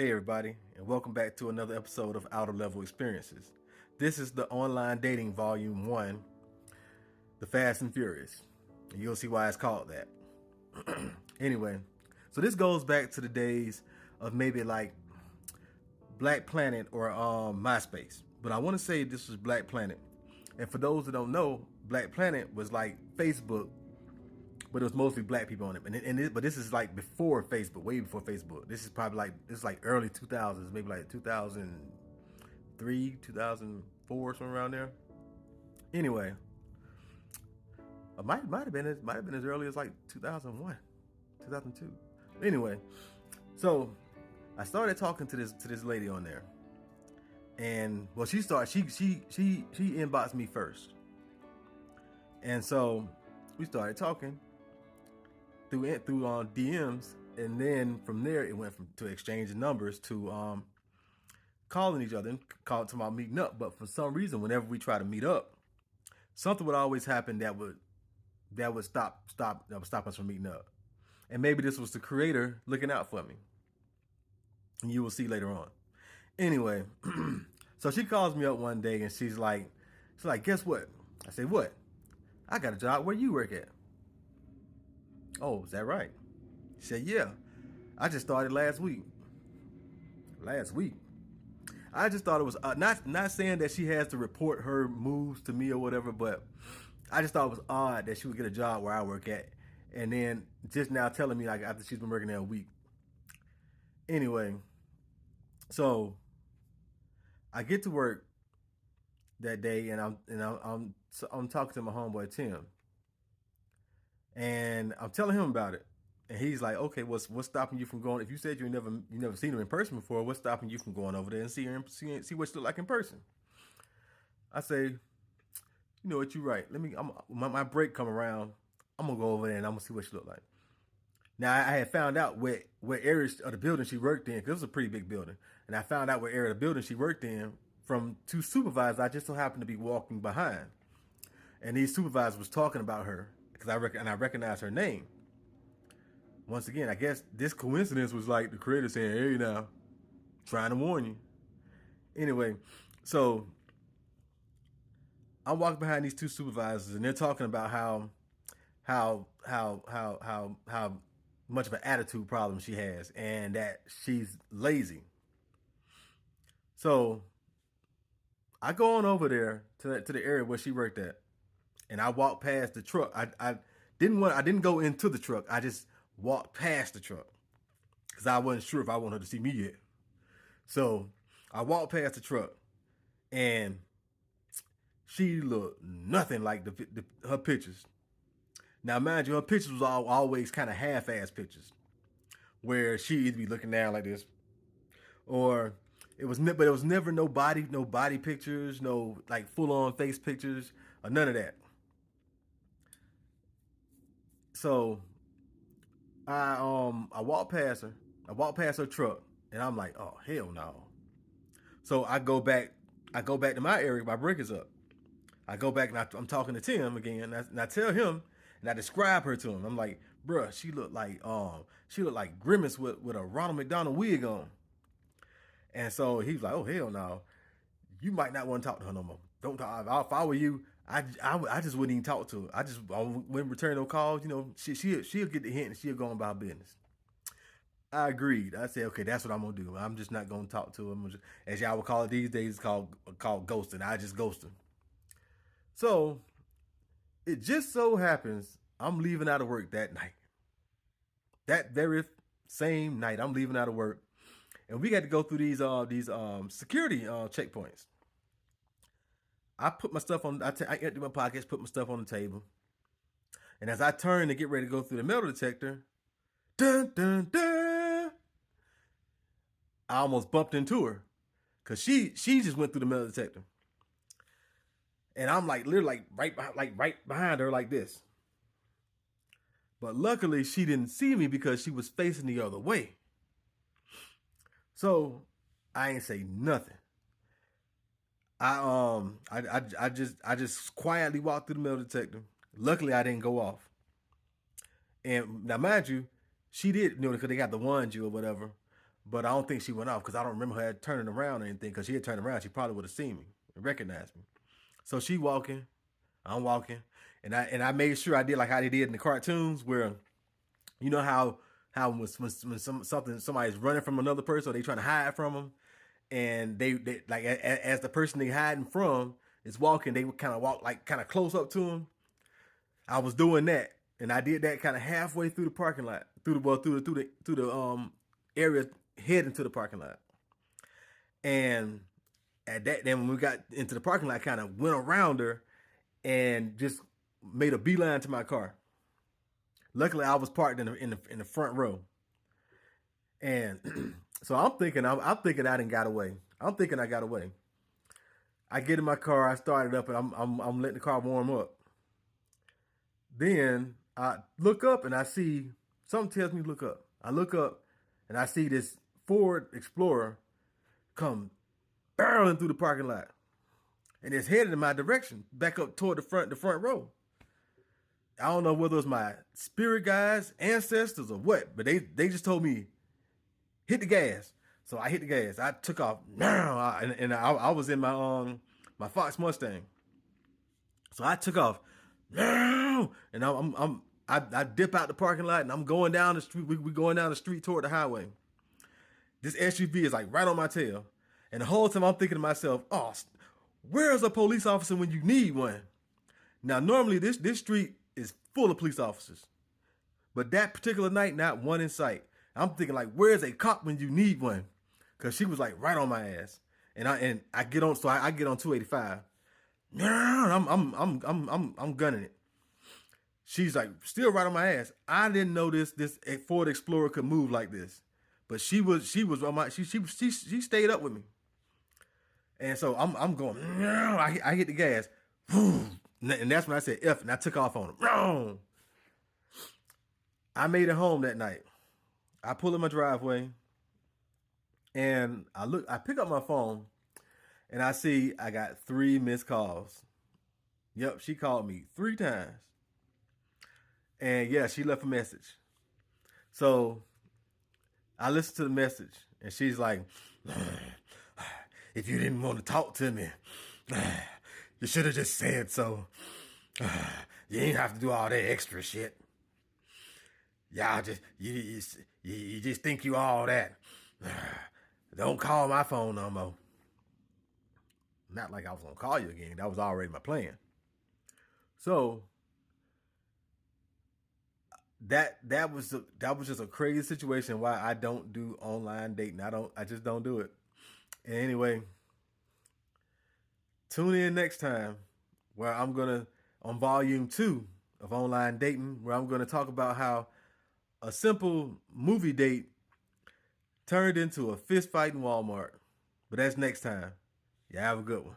Hey, everybody, and welcome back to another episode of Outer Level Experiences. This is the online dating volume 1, The Fast and Furious. And you'll see why it's called that. Anyway, so this goes back to the days of maybe like Black Planet or MySpace. But I want to say this was Black Planet. And for those that don't know, Black Planet was like Facebook, but it was mostly black people on it. But this is like before Facebook, way before Facebook. This is probably like early 2000s, maybe like 2003, 2004, somewhere around there. Anyway, it might have been as early as like 2001, 2002. Anyway, so I started talking to this lady on there, and well, she inboxed me first, and so we started talking through DMs, and then from there it went to exchanging numbers to calling each other and talking about meeting up. But for some reason, whenever we try to meet up, something would always happen that would stop us from meeting up. And maybe this was the creator looking out for me. And you will see later on. Anyway, so she calls me up one day and she's like, guess what? I say, what? I got a job where you work at. Oh, is that right? She said, yeah. I just started last week. Last week. I just thought it was not saying that she has to report her moves to me or whatever, but I just thought it was odd that she would get a job where I work at, and then just now telling me like after she's been working there a week. Anyway, so I get to work that day, and I'm talking to my homeboy Tim, and I'm telling him about it, and he's like, "Okay, what's stopping you from going? If you said you never seen her in person before, what's stopping you from going over there and see her, see what she look like in person?" I say, "You know what? You're right. My break come around. I'm gonna go over there and I'm gonna see what she look like." Now I had found out where area of the building she worked in, because it was a pretty big building, and I found out where area of the building she worked in from two supervisors. I just so happened to be walking behind, and these supervisors was talking about her because I recognized her name. Once again, I guess this coincidence was like the creator saying, "Hey, now, trying to warn you." Anyway, so I'm walking behind these two supervisors, and they're talking about how much of an attitude problem she has, and that she's lazy. So I go on over there to the area where she worked at, and I walk past the truck. I didn't go into the truck. I just walked past the truck because I wasn't sure if I wanted her to see me yet. So I walked past the truck, and she looked nothing like her pictures. Now, mind you, her pictures was always kind of half-ass pictures, where she either be looking down like this, or but it was never no body pictures, no like full-on face pictures, or none of that. So I walked past her, I walked past her truck, and I'm like, oh hell no. So I go back to my area. My break is up. I go back and I'm talking to Tim again, and I tell him, and I describe her to him. I'm like, bruh, she looked like Grimace with a Ronald McDonald wig on. And so he's like, oh hell no, you might not want to talk to her no more. Don't talk. If I were you, I just wouldn't even talk to her. I wouldn't return no calls. You know, she'll get the hint and she'll go on about her business. I agreed. I said, okay, that's what I'm gonna do. I'm just not gonna talk to him. As y'all would call it these days, it's called ghosting. I just ghost him. So it just so happens I'm leaving out of work that night. That very same night, I'm leaving out of work, and we got to go through these security checkpoints. I put my stuff on. I empty my pockets, put my stuff on the table, and as I turn to get ready to go through the metal detector, dun dun dun, I almost bumped into her because she just went through the metal detector, and I'm like literally right behind her like this. But luckily, she didn't see me because she was facing the other way. So I ain't say nothing. I just quietly walked through the metal detector. Luckily, I didn't go off. And now, mind you, she did, you know, because they got the onesie or whatever. but I don't think she went off because I don't remember her turning around or anything. Because she had turned around, she probably would have seen me and recognized me. So she walking, I'm walking, and I made sure I did like how they did in the cartoons, where you know how when somebody's running from another person, or they trying to hide from them, and they like as the person they hiding from is walking, they would kind of walk like kind of close up to him. I was doing that, and I did that kind of halfway through the parking lot, through the area heading to the parking lot. And at that, then when we got into the parking lot, kind of went around her and just made a beeline to my car. Luckily, I was parked in the front row, and so I'm thinking I didn't got away. I'm thinking I got away. I get in my car, I started up, and I'm letting the car warm up. Then I look up and I see something tells me to look up. I look up and I see this Ford Explorer come barreling through the parking lot, and it's headed in my direction, back up toward the front row. I don't know whether it was my spirit guides, ancestors, or what, but they just told me hit the gas. So I hit the gas. I took off, and I was in my Fox Mustang. So I took off, and I dip out the parking lot, and I'm going down the street. We going down the street toward the highway. This SUV is like right on my tail, and the whole time I'm thinking to myself, "Oh, where's a police officer when you need one?" Now, normally this street is full of police officers, but that particular night, not one in sight. I'm thinking like, where's a cop when you need one? Because she was like right on my ass, and I get on, so I get on 285. I'm gunning it. She's like still right on my ass. I didn't know this Ford Explorer could move like this, but she was on my she stayed up with me, and so I'm going. I hit the gas, and that's when I said F, and I took off on him. I made it home that night. I pull in my driveway, and I pick up my phone, and I see I got 3 missed calls. Yep, she called me 3 times. And yeah, she left a message. So I listened to the message, and she's like, if you didn't want to talk to me, you should have just said so. You ain't have to do all that extra shit. Y'all just, you just think you all that. Don't call my phone no more. Not like I was going to call you again. That was already my plan. So that was just a crazy situation why I don't do online dating. I just don't do it. And anyway, tune in next time where I'm gonna on volume 2 of online dating, where I'm gonna talk about how a simple movie date turned into a fist fight in Walmart. But that's next time. Yeah, have a good one.